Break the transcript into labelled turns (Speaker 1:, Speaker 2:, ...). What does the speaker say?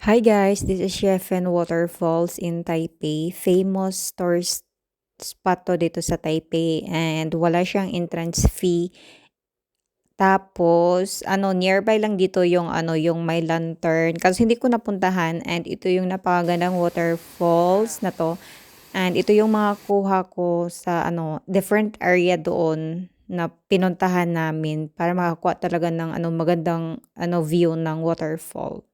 Speaker 1: Hi guys, this is Shefen Waterfalls in Taipei. Famous tourist spot to dito sa Taipei and wala siyang entrance fee. Tapos nearby lang dito yung yung may lantern kasi hindi ko napuntahan and ito yung napakagandang waterfalls na to. And ito yung mga kuha ko sa different area doon na pinuntahan namin para makakuha talaga ng magandang view ng waterfall.